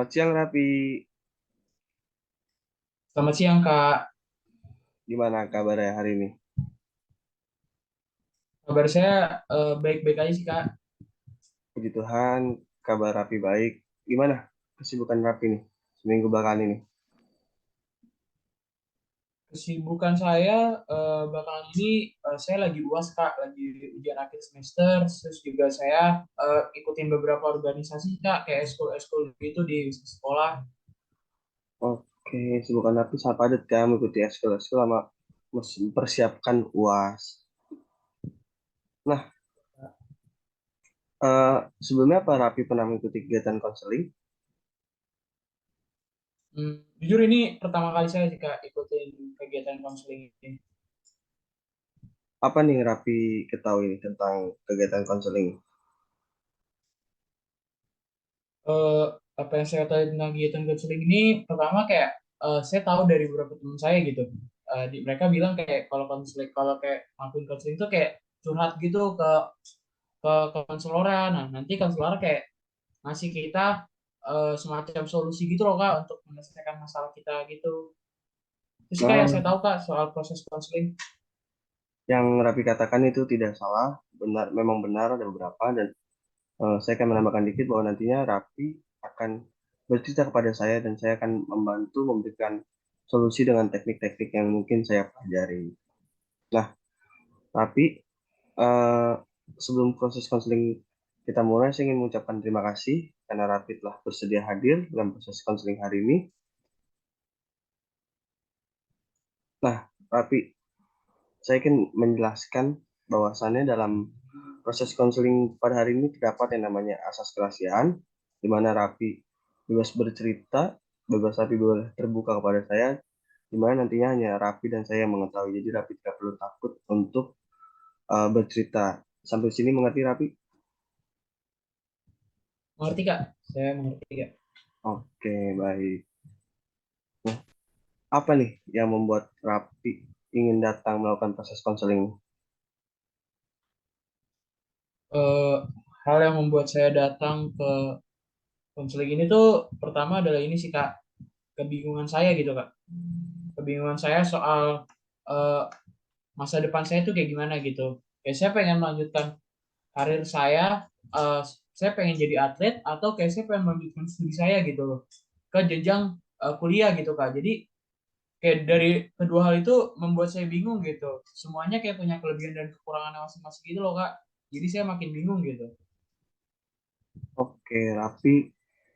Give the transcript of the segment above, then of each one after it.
Selamat siang, Raffi. Selamat siang, Kak. Gimana kabarnya hari ini? Kabar saya baik-baik aja sih, Kak. Puji Tuhan, kabar Raffi baik. Gimana kesibukan Raffi nih seminggu belakangan ini? Kesibukan saya belakangan ini saya lagi UAS, Kak. Lagi ujian akhir semester. Terus juga saya ikutin beberapa organisasi, Kak. Kayak eskul-eskul gitu di sekolah. Oke, kesibukan Raffi sangat padat kan mengikuti eskul-eskul sama mempersiapkan UAS. Nah, eh, sebelumnya apa Raffi pernah mengikuti kegiatan konseling? Jujur ini pertama kali saya sih, Kak, ikutin kegiatan konseling ini. Apa nih yang Raffi ketahui tentang kegiatan konseling? eh, Apa yang saya tahu tentang kegiatan konseling ini pertama kayak saya tahu dari beberapa teman saya gitu. Mereka bilang kayak kalau kayak ngelakuin konseling itu kayak curhat gitu ke konseloran. Nah, nanti konselor kayak ngasih kita semacam solusi gitu loh, Kak, untuk menyelesaikan masalah kita gitu. Itu sih, Kak, yang saya Nah, tahu, Kak, soal proses konseling. yang Raffi katakan itu tidak salah, benar, memang benar ada beberapa dan saya akan menambahkan dikit bahwa nantinya Raffi akan bercerita kepada saya dan saya akan membantu memberikan solusi dengan teknik-teknik yang mungkin saya pelajari. Nah, tapi eh, sebelum proses konseling kita mulai, saya ingin mengucapkan terima kasih karena Raffi telah bersedia hadir dalam proses konseling hari ini. Nah, Raffi, saya ingin menjelaskan bahwasannya dalam proses konseling pada hari ini terdapat yang namanya asas kerahasiaan, di mana Raffi bebas bercerita, bebas Raffi boleh terbuka kepada saya, di mana nantinya hanya Raffi dan saya yang mengetahui. Jadi Raffi tidak perlu takut untuk bercerita. Sampai sini mengerti Raffi? Mengerti, Kak? Saya mengerti, Kak. Oke, baik. Nah, apa nih yang membuat Raffi ingin datang melakukan proses konseling? Eh, Hal yang membuat saya datang ke konseling ini tuh pertama adalah ini sih, Kak, kebingungan saya gitu, Kak. Kebingungan saya soal eh, masa depan saya tuh kayak gimana gitu. Kayak saya pengen melanjutkan karir saya, eh, saya pengen jadi atlet atau kayak saya pengen melanjutkan studi saya gitu loh ke jenjang kuliah gitu, Kak. Jadi kayak dari kedua hal itu membuat saya bingung gitu. Semuanya kayak punya kelebihan dan kekurangan masing-masing gitu loh, Kak. Jadi saya makin bingung gitu. Oke, Raffi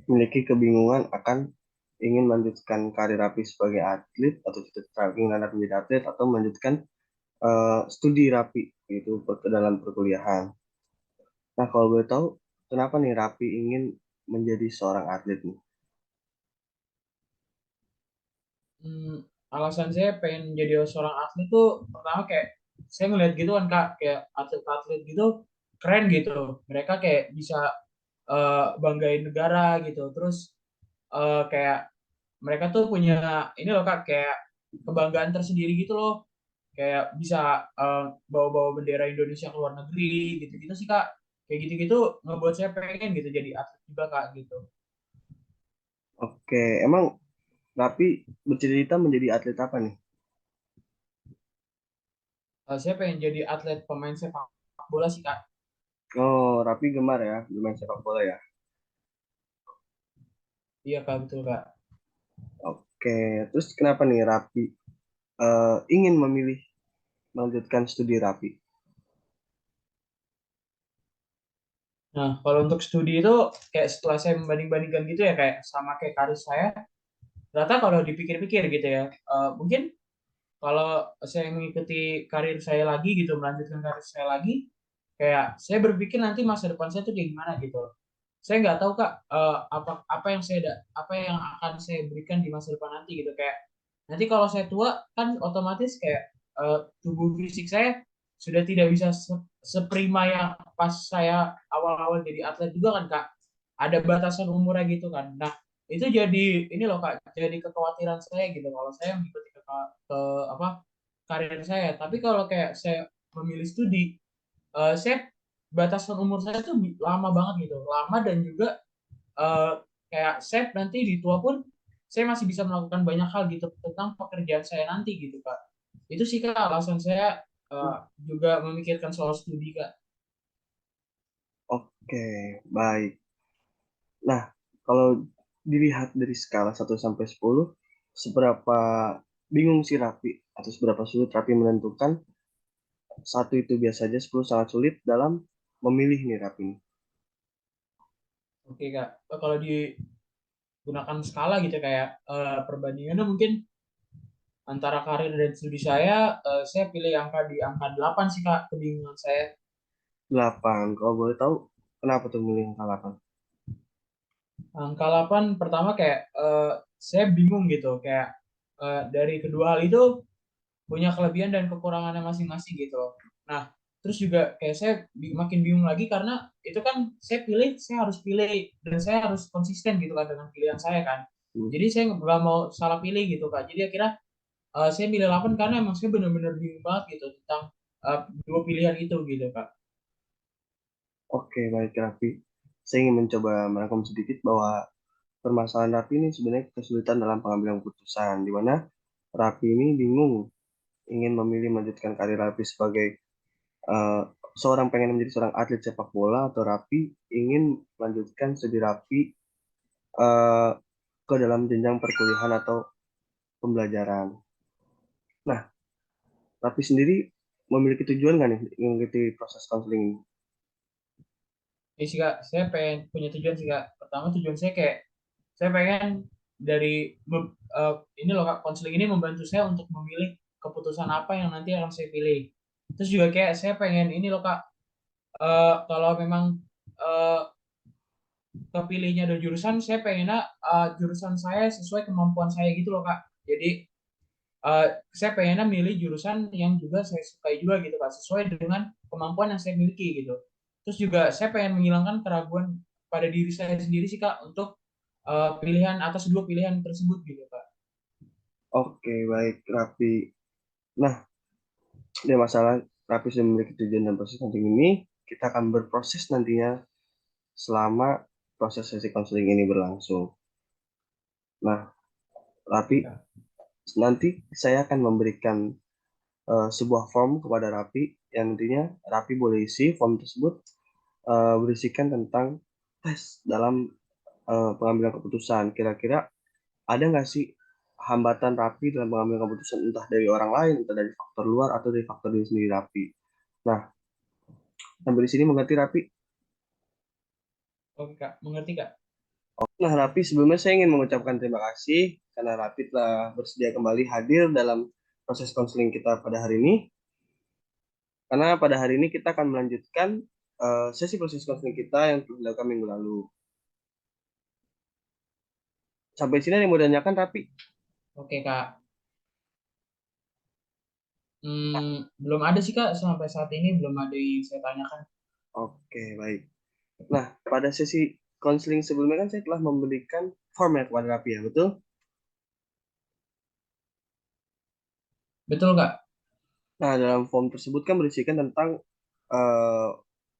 memiliki kebingungan akan ingin melanjutkan karir Raffi sebagai atlet atau cita-cita ingin Raffi menjadi atlet atau melanjutkan studi Raffi itu ke dalam perkuliahan. Nah, kalau boleh tahu, kenapa nih Raffi ingin menjadi seorang atlet nih? Hmm, Alasan saya pengen jadi seorang atlet tuh pertama kayak saya ngeliat gitu kan, Kak, kayak atlet-atlet gitu keren gitu. Mereka kayak bisa banggain negara gitu. Terus kayak mereka tuh punya ini loh, Kak, kayak kebanggaan tersendiri gitu loh. Kayak bisa bawa-bawa bendera Indonesia ke luar negeri gitu-gitu sih, Kak. Kayak gitu-gitu ngebuat saya pengen gitu jadi atlet juga, Kak, gitu. Oke, emang Raffi bercita-cita menjadi atlet apa nih? Saya pengen jadi atlet pemain sepak bola sih, Kak. Oh, Raffi gemar ya, bermain sepak bola ya. Iya, Kak, betul, Kak. Oke, terus kenapa nih Raffi ingin memilih melanjutkan studi Raffi? Nah, kalau untuk studi itu kayak setelah saya membanding-bandingkan gitu ya kayak sama kayak karir saya, ternyata kalau dipikir-pikir gitu ya, mungkin kalau saya mengikuti karir saya lagi gitu, melanjutkan karir saya lagi, kayak saya berpikir nanti masa depan saya tuh kayak gimana gitu. Saya nggak tahu, Kak, apa yang akan saya berikan di masa depan nanti gitu. Kayak nanti kalau saya tua kan otomatis kayak tubuh fisik saya sudah tidak bisa seprima yang pas saya awal-awal jadi atlet juga kan, Kak. Ada batasan umurnya gitu kan. Nah, itu jadi ini loh, Kak, jadi kekhawatiran saya gitu kalau saya mengikuti ke apa karir saya. Tapi kalau kayak saya memilih studi, saya batasan umur saya tuh lama banget gitu, lama dan juga eh, kayak saya nanti di tua pun saya masih bisa melakukan banyak hal gitu tentang pekerjaan saya nanti gitu Kak. Itu sih Kak alasan saya juga memikirkan soal studi Kak. Oke, baik. Nah, kalau dilihat dari skala 1 sampai 10, seberapa bingung si Raffi atau seberapa sulit Raffi menentukan satu itu biasa aja, 10 sangat sulit dalam memilih nih Raffi. Oke Kak. Kalau digunakan skala gitu kayak perbandingannya mungkin antara karir dan studi saya pilih angka di angka 8 sih Kak kebingungan saya. 8. Kalau boleh tahu, kenapa tuh milih angka 8? Angka 8 pertama kayak saya bingung gitu kayak dari kedua hal itu punya kelebihan dan kekurangannya masing-masing gitu loh. Nah, terus juga kayak saya makin bingung lagi karena itu kan saya harus pilih dan saya harus konsisten gitu kan dengan pilihan saya kan. Hmm. Jadi saya nggak mau salah pilih gitu Kak. Jadi akhirnya saya milih 8 karena emang saya benar-benar bingung banget gitu tentang dua pilihan itu gitu Kak. Oke, baik Raffi. Saya ingin mencoba merangkum sedikit bahwa permasalahan Raffi ini sebenarnya kesulitan dalam pengambilan keputusan, di mana Raffi ini bingung ingin memilih melanjutkan karir Raffi sebagai eh, seorang pengen menjadi seorang atlet sepak bola atau Raffi ingin melanjutkan studi Raffi eh, ke dalam jenjang perkuliahan atau pembelajaran. Nah, Raffi sendiri memiliki tujuan nggak nih mengikuti proses konseling ini? Jadi sih Kak, saya pengen punya tujuan sih Kak. Pertama tujuan saya kayak saya pengen ini loh Kak, konseling ini membantu saya untuk memilih keputusan apa yang nanti akan saya pilih. Terus juga kayak saya pengen ini loh Kak, kalau memang eh, kepilihnya ada jurusan, saya pengennya jurusan saya sesuai kemampuan saya gitu loh Kak. Jadi eh, saya pengennya milih jurusan yang juga saya sukai juga gitu Kak, sesuai dengan kemampuan yang saya miliki gitu. Terus juga saya pengen menghilangkan keraguan pada diri saya sendiri sih Kak untuk pilihan atas dua pilihan tersebut gitu Kak. Oke, baik Raffi. Nah, ada masalah Raffi sudah memiliki tujuan dan proses konseling ini, kita akan berproses nantinya selama proses sesi konseling ini berlangsung. Nah, Raffi, Ya. nanti saya akan memberikan sebuah form kepada Raffi yang nantinya Raffi boleh isi form tersebut berisikan tentang tes dalam pengambilan keputusan. Kira-kira ada nggak sih hambatan Raffi dalam pengambilan keputusan entah dari orang lain, entah dari faktor luar atau dari faktor diri sendiri Raffi. Nah, sampai di sini mengerti Raffi? Oke Kak, mengerti Kak? Nah, Raffi sebelumnya saya ingin mengucapkan terima kasih karena Raffi telah bersedia kembali hadir dalam proses konseling kita pada hari ini. Karena pada hari ini kita akan melanjutkan sesi proses konseling kita yang telah dilakukan minggu lalu. Sampai sini ada yang mau ditanyakan, Raffi? Oke Kak. Belum ada sih Kak, sampai saat ini belum ada yang saya tanyakan. Oke, baik. Nah, pada sesi konseling sebelumnya kan saya telah memberikan format kepada Raffi ya, betul? Betul Kak? Nah, dalam form tersebut kan berisikan tentang eh,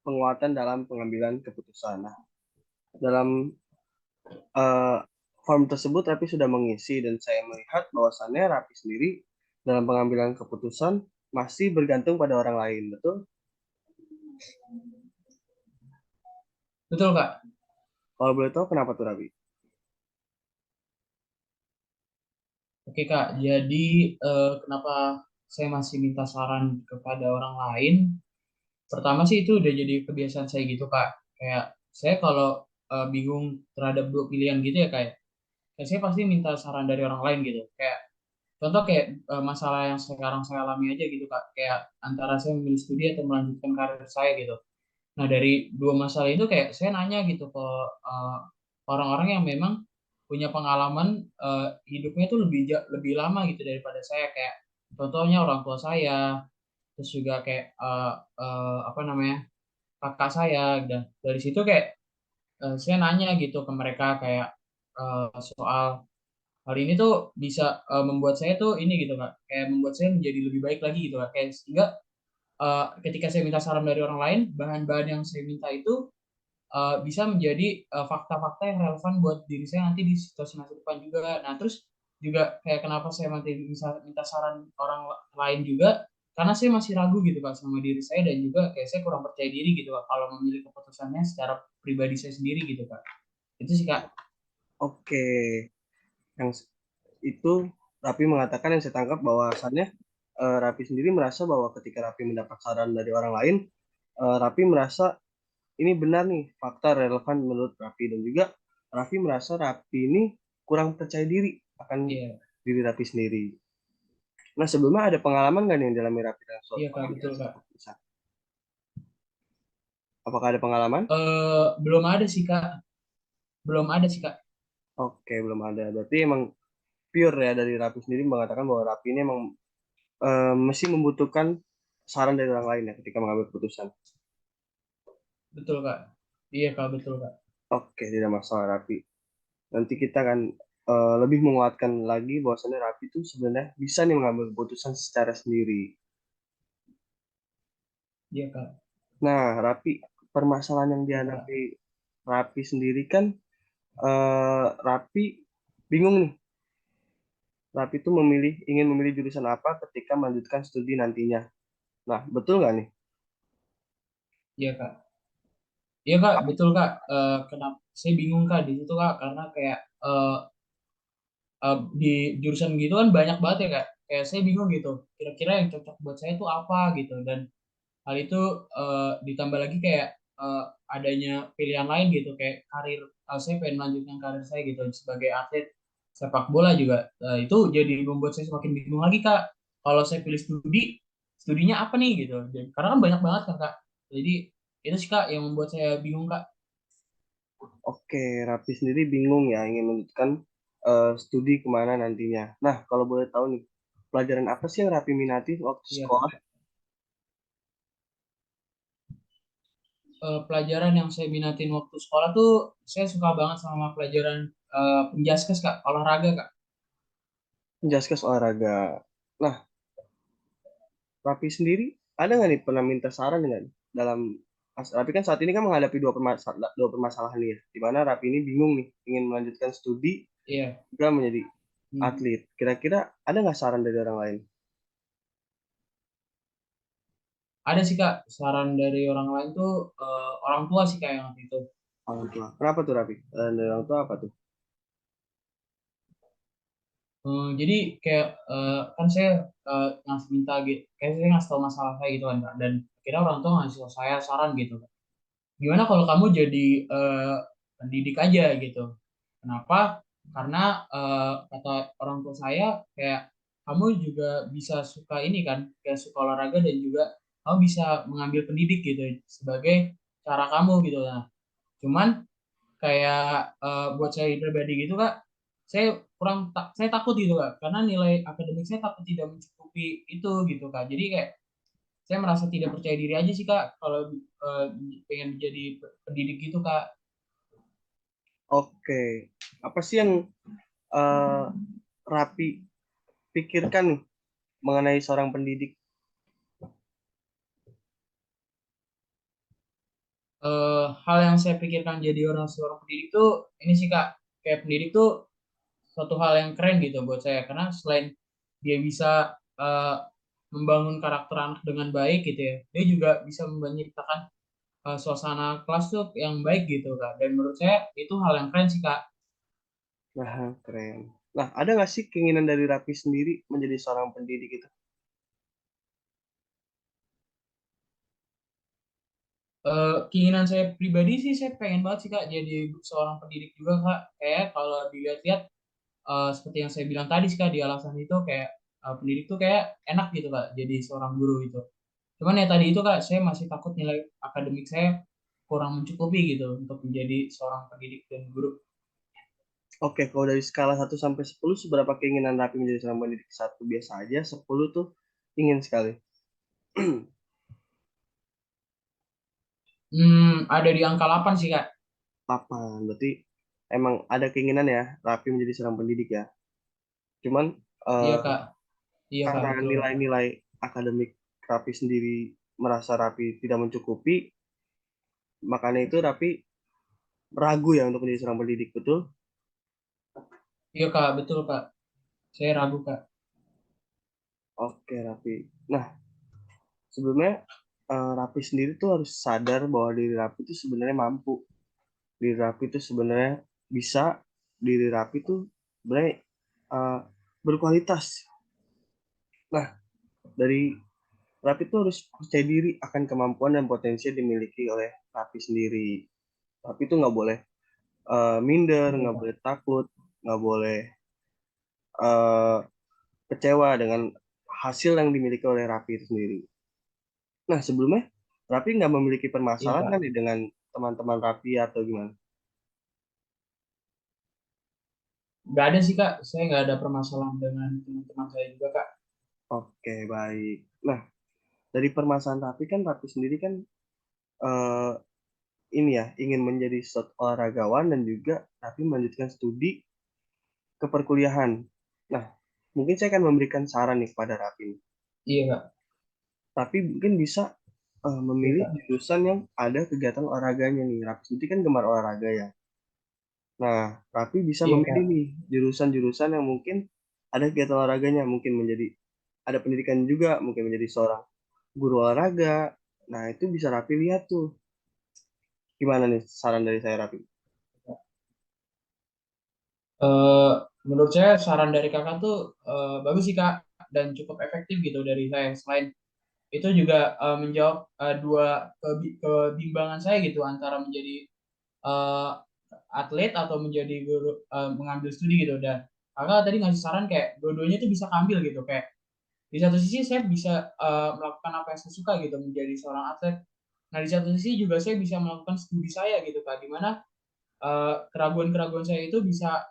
penguatan dalam pengambilan keputusan. Nah, dalam eh, form tersebut Raffi sudah mengisi dan saya melihat bahwasannya Raffi sendiri dalam pengambilan keputusan masih bergantung pada orang lain, betul? Betul Kak? Kalau boleh tahu kenapa tuh Raffi? Oke Kak, jadi kenapa saya masih minta saran kepada orang lain? Pertama sih itu udah jadi kebiasaan saya gitu Kak. Kayak saya kalau bingung terhadap dua pilihan gitu ya kayak saya pasti minta saran dari orang lain gitu. Kayak contoh kayak masalah yang sekarang saya alami aja gitu Kak. Kayak antara saya memilih studi atau melanjutkan karir saya gitu. Nah, dari dua masalah itu kayak saya nanya gitu ke eh, orang-orang yang memang punya pengalaman hidupnya tuh lebih lama gitu daripada saya kayak contohnya orang tua saya, terus juga kayak apa namanya kakak saya. Dan dari situ kayak saya nanya gitu ke mereka kayak soal hal ini tuh bisa membuat saya tuh ini gitu kak, kayak membuat saya menjadi lebih baik lagi gitu kak. Kayak sehingga ketika saya minta saran dari orang lain, bahan-bahan yang saya minta itu bisa menjadi fakta-fakta yang relevan buat diri saya nanti di situasi masa depan juga. Nah, terus juga kayak kenapa saya nanti bisa minta saran orang lain juga, karena saya masih ragu gitu Kak sama diri saya dan juga kayak saya kurang percaya diri gitu Kak kalau memilih keputusannya secara pribadi saya sendiri gitu Kak. Itu sih Kak. Oke, yang itu Rapi mengatakan yang saya tangkap bahwasannya Rapi sendiri merasa bahwa ketika Rapi mendapat saran dari orang lain, Rapi merasa ini benar nih, fakta relevan menurut Rapi dan juga Rapi merasa Rapi ini kurang percaya diri akan Iya, diri Rapi sendiri. Nah, sebelumnya ada pengalaman nggak nih yang dialami Rapi dengan iya suatu Kak, betul organisasi Kak. atau perusahaan? Apakah ada pengalaman? Belum ada sih Kak, belum ada sih Kak. Oke, belum ada. Berarti emang pure ya dari Rapi sendiri mengatakan bahwa Rapi ini emang mesti membutuhkan saran dari orang lain ya ketika mengambil keputusan. Betul Kak. Iya Kak, betul Kak. Oke, tidak masalah Rapi. Nanti kita akan lebih menguatkan lagi bahwasannya Rapi itu sebenarnya bisa nih mengambil keputusan secara sendiri. Iya Kak. Nah, Rapi, permasalahan yang Iya Kak. dihadapi Rapi sendiri kan Rapi bingung nih. Rapi itu ingin memilih jurusan apa ketika melanjutkan studi nantinya. Nah, betul nggak nih? Iya Kak. Iya Kak, betul Kak. Kenapa saya bingung Kak di situ Kak karena kayak di jurusan gitu kan banyak banget ya Kak. Kayak saya bingung gitu. Kira-kira yang cocok buat saya itu apa gitu dan hal itu ditambah lagi kayak eh, adanya pilihan lain gitu kayak karir saya pengen melanjutkan karir saya gitu sebagai atlet sepak bola juga. Itu jadi membuat saya semakin bingung lagi Kak. Kalau saya pilih studinya apa nih gitu. Karena kan banyak banget kan Kak. Jadi itu sih Kak yang membuat saya bingung Kak. Oke, Rapi sendiri bingung ya ingin melanjutkan studi kemana nantinya. Nah, kalau boleh tahu nih, pelajaran apa sih yang Rapi minati waktu Iya Kak. sekolah? Pelajaran yang saya minatin waktu sekolah tuh saya suka banget sama pelajaran penjaskes Kak, olahraga Kak. Menjelaskan olahraga. Nah, Rapi sendiri ada nggak nih pernah minta saran nggak nih dalam Rapi kan saat ini kan menghadapi dua permasalahan nih ya, di mana Rapi ini bingung nih ingin melanjutkan studi Iya. juga menjadi Hmm. atlet. Kira-kira ada nggak saran dari orang lain? Ada sih Kak, saran dari orang lain tuh orang tua sih Kak yang waktu itu. Orang tua. Kenapa tuh Rapi? Dari orang tua apa tuh? Jadi kayak kan saya ngasih minta gitu, kayak saya ngasih tahu masalah saya gitu kan Kak, dan akhirnya orang tua ngasih saya saran gitu. Gimana kalau kamu jadi pendidik aja gitu? Kenapa? Karena kata orang tua saya kayak kamu juga bisa suka ini kan, kayak suka olahraga dan juga kamu bisa mengambil pendidik gitu sebagai cara kamu gitu. Nah, cuman kayak buat saya pribadi gitu kak saya saya takut gitu kak karena nilai akademik saya takut tidak mencukupi itu gitu kak jadi kayak saya merasa tidak percaya diri aja sih kak kalau eh, pengen jadi pendidik gitu kak. Oke, apa sih yang eh, Rapi pikirkan nih mengenai seorang pendidik? Hal yang saya pikirkan jadi seorang pendidik tuh ini sih kak kayak pendidik tuh suatu hal yang keren gitu buat saya karena selain dia bisa eh, membangun karakter anak dengan baik gitu ya dia juga bisa menciptakan suasana kelas tuh yang baik gitu kak dan menurut saya itu hal yang keren sih kak. Nah, keren. Nah, ada nggak sih keinginan dari Rapi sendiri menjadi seorang pendidik itu? Keinginan saya pribadi sih saya pengen banget sih kak jadi seorang pendidik juga kak kayak kalau dilihat-lihat seperti yang saya bilang tadi sih kak di alasan itu kayak pendidik tuh kayak enak gitu kak jadi seorang guru gitu cuman ya tadi itu kak saya masih takut nilai akademik saya kurang mencukupi gitu untuk menjadi seorang pendidik dan guru. Oke, kalau dari skala 1 sampai 10, seberapa keinginan Rapi menjadi seorang pendidik? Satu biasa aja, 10 tuh ingin sekali. Ada di angka 8 sih kak. 8, berarti emang ada keinginan ya Rapi menjadi seorang pendidik ya. Cuman Iya eh, kak, iya kak karena betul kak. nilai-nilai akademik Rapi sendiri merasa Rapi tidak mencukupi, makanya itu Rapi ragu ya untuk menjadi seorang pendidik, betul? Iya Kak, betul Kak. Saya ragu Kak. Oke, Raffi. Nah, sebelumnya Raffi sendiri tuh harus sadar bahwa diri Raffi itu sebenarnya mampu. Diri Raffi itu sebenarnya bisa. Diri Raffi itu sebenarnya eh, berkualitas. Nah, dari Raffi itu harus percaya diri akan kemampuan dan potensi yang dimiliki oleh Raffi sendiri. Raffi itu nggak boleh minder, Iya nggak Kak. boleh takut, nggak boleh eh, kecewa dengan hasil yang dimiliki oleh Raffi itu sendiri. Nah, sebelumnya Raffi nggak memiliki Iya permasalahan Kak. kan nih dengan teman-teman Raffi atau gimana? Nggak ada sih Kak. Saya nggak ada permasalahan dengan teman-teman saya juga Kak. Oke, baik. Nah, dari permasalahan Raffi kan Raffi sendiri kan eh, ini ya ingin menjadi olahragawan dan juga Raffi melanjutkan studi ke perkuliahan. Nah, mungkin saya akan memberikan saran nih kepada Raffi. Iya Kak. Tapi mungkin bisa Iya memilih Kak. jurusan yang ada kegiatan olahraganya nih. Raffi sendiri kan gemar olahraga ya. Nah, Raffi bisa Iya memilih Kak. nih jurusan-jurusan yang mungkin ada kegiatan olahraganya, mungkin menjadi ada pendidikan juga, mungkin menjadi seorang guru olahraga. Nah, itu bisa Raffi lihat tuh. Gimana nih saran dari saya, Raffi? Eh, Menurut saya saran dari kakak tuh bagus sih kak dan cukup efektif gitu dari saya. Selain itu juga menjawab dua kebimbangan saya gitu antara menjadi eh, atlet atau menjadi guru mengambil studi gitu. Dan kakak tadi ngasih saran kayak dua-duanya tuh bisa ambil gitu kayak di satu sisi saya bisa melakukan apa yang saya suka gitu menjadi seorang atlet. Nah di satu sisi juga saya bisa melakukan studi saya gitu kak, di mana keraguan-keraguan saya itu bisa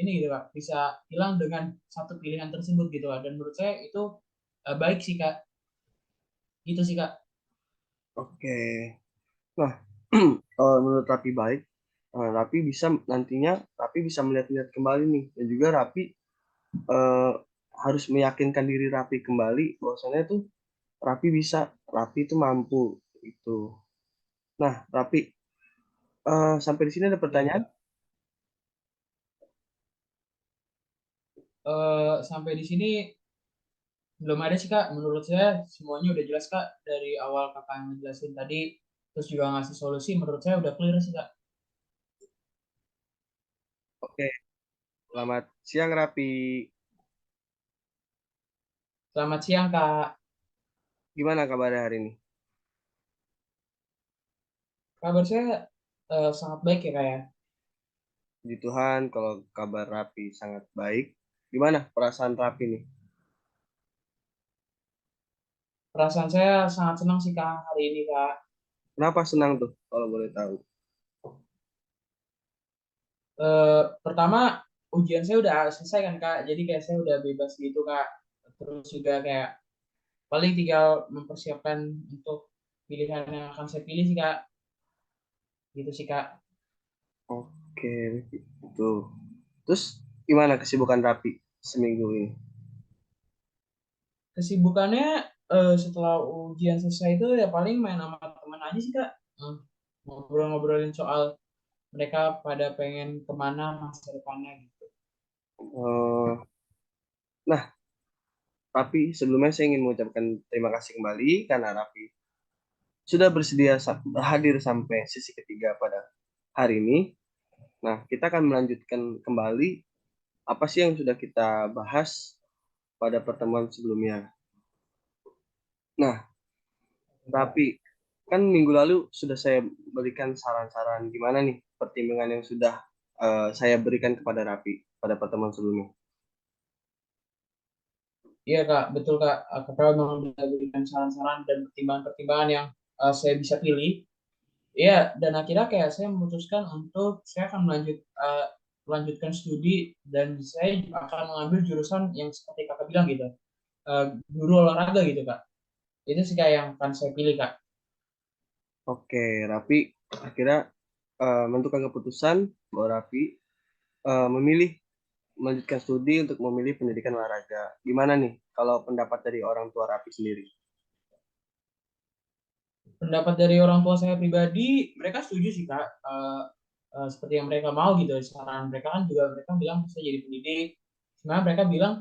ini gitu kak, bisa hilang dengan satu pilihan tersebut gitu kak. Dan menurut saya itu baik sih kak, gitu sih kak. Oke. Nah, menurut Raffi baik, Raffi bisa nantinya Raffi bisa melihat-lihat kembali nih dan juga Raffi eh, harus meyakinkan diri Raffi kembali bahwasanya tuh Raffi bisa, Raffi itu mampu itu. Nah, Raffi sampai di sini ada Iya pertanyaan? kak. Sampai di sini belum ada sih kak. Menurut saya semuanya udah jelas kak dari awal kakak yang ngejelasin tadi, terus juga ngasih solusi. Menurut saya udah clear sih kak. Oke, selamat siang Raffi. Selamat siang kak. Gimana kabarnya hari ini? Kabar saya sangat baik ya kak ya. Puji Tuhan, kalau kabar Raffi sangat baik. Gimana perasaan Raffi nih? Perasaan saya sangat senang sih kak hari ini kak. Kenapa senang tuh, kalau boleh tahu? Pertama ujian saya udah selesai kan kak, jadi kayak saya udah bebas gitu kak. Terus juga kayak paling tinggal mempersiapkan untuk pilihan yang akan saya pilih sih kak, gitu sih kak. Oke, itu. Terus gimana kesibukan Raffi seminggu ini? Kesibukannya setelah ujian selesai itu ya paling main sama teman aja sih kak. Hmm, Ngobrol-ngobrolin soal mereka pada pengen kemana masa depannya gitu. Eh, nah, Raffi, sebelumnya saya ingin mengucapkan terima kasih kembali karena Raffi sudah bersedia hadir sampai sesi ketiga pada hari ini. Nah, kita akan melanjutkan kembali apa sih yang sudah kita bahas pada pertemuan sebelumnya. Nah, Raffi, kan minggu lalu sudah saya berikan saran-saran gimana nih pertimbangan yang sudah saya berikan kepada Raffi pada pertemuan sebelumnya. Iya kak, betul kak. Kakak memang bisa berikan saran-saran dan pertimbangan-pertimbangan yang saya bisa pilih. Iya, dan akhirnya kayak saya memutuskan untuk saya akan melanjutkan studi dan saya akan mengambil jurusan yang seperti kakak bilang gitu, guru olahraga gitu kak. Itu sih kayak yang akan saya pilih kak. Oke, Raffi akhirnya menentukan keputusan bahwa Raffi memilih melanjutkan studi untuk memilih pendidikan olahraga. Gimana nih kalau pendapat dari orang tua Raffi sendiri? Pendapat dari orang tua saya pribadi, mereka setuju sih kak. seperti yang mereka mau gitu. Saran mereka kan juga mereka bilang bisa jadi pendidik. Sebenarnya mereka bilang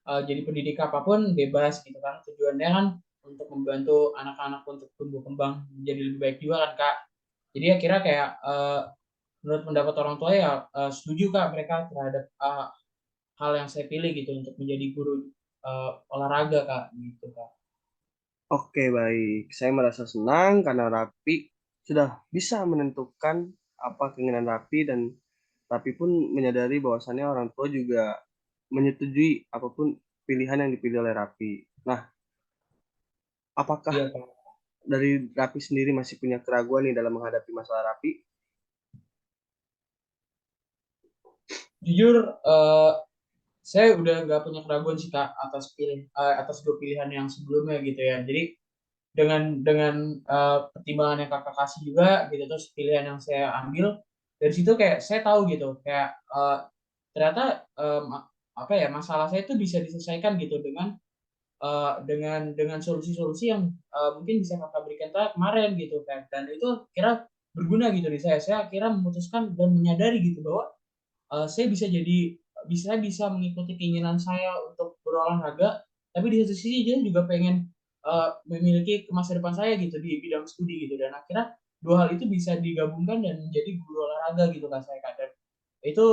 jadi pendidik apapun bebas gitu kan. Tujuannya kan untuk membantu anak-anak untuk tumbuh kembang menjadi lebih baik juga kan Kak. Jadi akhirnya kayak menurut pendapat orang tua ya setuju Kak mereka terhadap hal yang saya pilih gitu untuk menjadi guru olahraga Kak gitu Kak. Oke, baik. Saya merasa senang karena Rapi sudah bisa menentukan apa keinginan Rapi dan Rapi pun menyadari bahwasannya orang tua juga menyetujui apapun pilihan yang dipilih oleh Rapi. Nah, apakah Iya Kak. dari Rapi sendiri masih punya keraguan nih dalam menghadapi masalah Rapi? Jujur saya udah nggak punya keraguan sih Kak atas dua pilihan yang sebelumnya gitu ya. Jadi dengan pertimbangan yang Kakak kasih juga gitu terus pilihan yang saya ambil dari situ kayak saya tahu gitu kayak ternyata apa ya masalah saya itu bisa diselesaikan gitu dengan solusi-solusi yang mungkin bisa kakak berikan kemarin gitu kan dan itu kira berguna gitu di saya kira memutuskan dan menyadari gitu bahwa saya bisa mengikuti keinginan saya untuk berolahraga tapi di satu sisi dia juga pengen memiliki masa depan saya gitu di bidang studi gitu dan akhirnya dua hal itu bisa digabungkan dan menjadi guru olahraga gitu kan saya kadang itu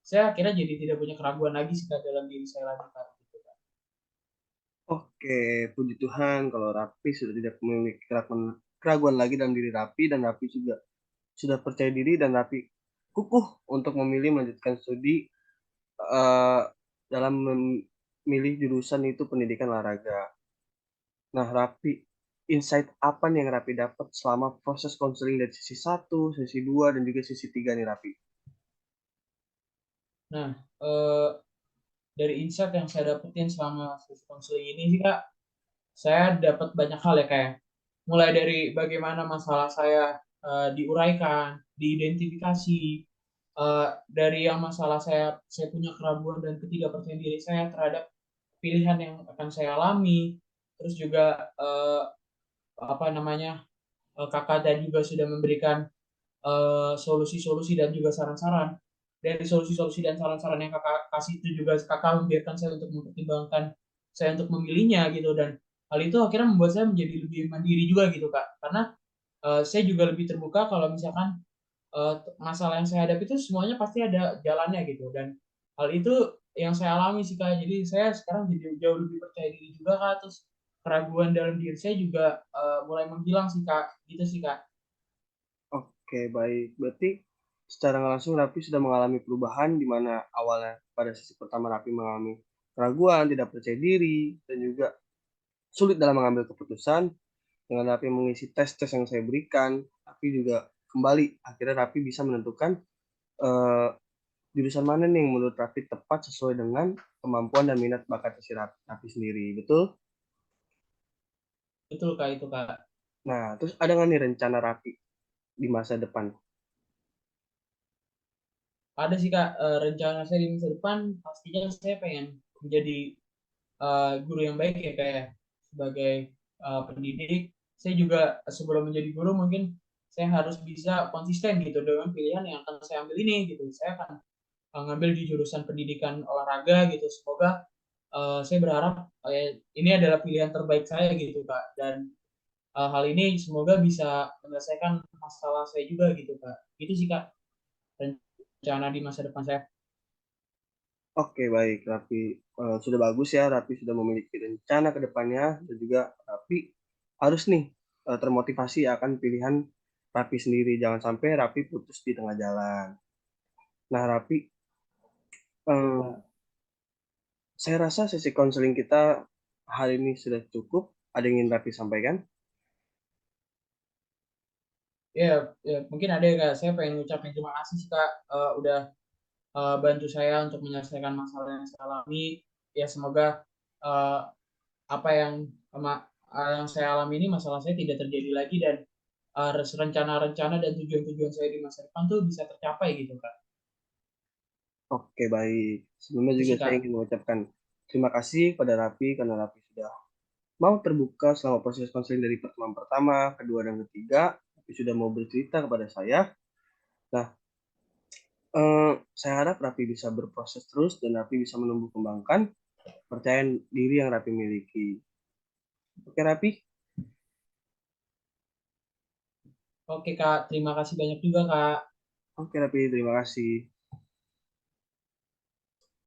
saya akhirnya jadi tidak punya keraguan lagi sih Kak, dalam diri saya lagi Kak, gitu, Kak. Oke, puji Tuhan kalau Rapi sudah tidak memiliki keraguan lagi dalam diri Rapi dan Rapi juga sudah percaya diri dan Rapi kukuh untuk memilih melanjutkan studi eh, dalam memilih jurusan itu pendidikan olahraga. Nah, Rapi, insight apa nih yang Rapi dapat selama proses konseling dari sisi satu, sisi 2 dan juga sisi 3 nih Rapi? Nah, dari insight yang saya dapetin selama sesi konseling ini sih Kak, saya dapat banyak hal ya kayak mulai dari bagaimana masalah saya diuraikan, diidentifikasi, dari yang masalah saya punya keraguan dan ketidakpercayaan diri saya terhadap pilihan yang akan saya alami, terus juga apa namanya kakak dan juga sudah memberikan solusi-solusi dan juga saran-saran. Dari solusi-solusi dan saran-saran yang kakak kasih itu juga kakak membiarkan saya untuk mempertimbangkan saya untuk memilihnya gitu dan hal itu akhirnya membuat saya menjadi lebih mandiri juga gitu kak karena saya juga lebih terbuka kalau misalkan masalah yang saya hadapi itu semuanya pasti ada jalannya gitu dan hal itu yang saya alami sih kak jadi saya sekarang jadi jauh lebih percaya diri juga kak terus keraguan dalam diri saya juga mulai menghilang sih kak gitu sih kak. Oke, baik. Berarti secara nggak langsung Rapi sudah mengalami perubahan di mana awalnya pada sisi pertama Rapi mengalami keraguan, tidak percaya diri, dan juga sulit dalam mengambil keputusan. Dengan Rapi mengisi tes-tes yang saya berikan, Rapi juga kembali. Akhirnya Rapi bisa menentukan eh, jurusan mana nih yang menurut Rapi tepat sesuai dengan kemampuan dan minat bakat si Rapi sendiri. Betul? Betul kak itu kak. Nah, terus ada nggak nih rencana Rapi di masa depan? Ada sih Kak, rencana saya di masa depan pastinya saya pengen menjadi guru yang baik ya kayak sebagai pendidik. Saya juga sebelum menjadi guru mungkin saya harus bisa konsisten gitu dengan pilihan yang akan saya ambil ini gitu. Saya akan ngambil di jurusan pendidikan olahraga gitu. Semoga saya berharap ini adalah pilihan terbaik saya gitu Kak. Dan hal ini semoga bisa menyelesaikan masalah saya juga gitu Kak. Itu sih Kak rencana di masa depan saya. Oke, baik. Rapi sudah bagus ya. Rapi sudah memiliki rencana ke depannya dan juga Rapi harus nih termotivasi akan pilihan Rapi sendiri. Jangan sampai Rapi putus di tengah jalan. Nah, Rapi, Betul, eh, Kak. saya rasa sesi konseling kita hari ini sudah cukup. Ada yang ingin Rapi sampaikan? Ya, ya, mungkin ada ya Kak. Saya pengen ngucapin terima kasih sih Kak udah bantu saya untuk menyelesaikan masalah yang saya alami. Ya semoga eh, apa yang saya alami ini masalah saya tidak terjadi lagi dan rencana-rencana dan tujuan-tujuan saya di masa depan tuh bisa tercapai gitu Kak. Oke, baik. Sebelumnya Itu juga sih saya Kak. ingin mengucapkan terima kasih pada Rapi karena Rapi sudah mau terbuka selama proses konseling dari pertemuan pertama, kedua, dan ketiga. Rapi sudah mau bercerita kepada saya. Nah, saya harap Raffi bisa berproses terus dan Raffi bisa menumbuh kembangkan percaya diri yang Raffi miliki. Oke, Raffi? Oke Kak, terima kasih banyak juga Kak. Oke, Raffi, terima kasih.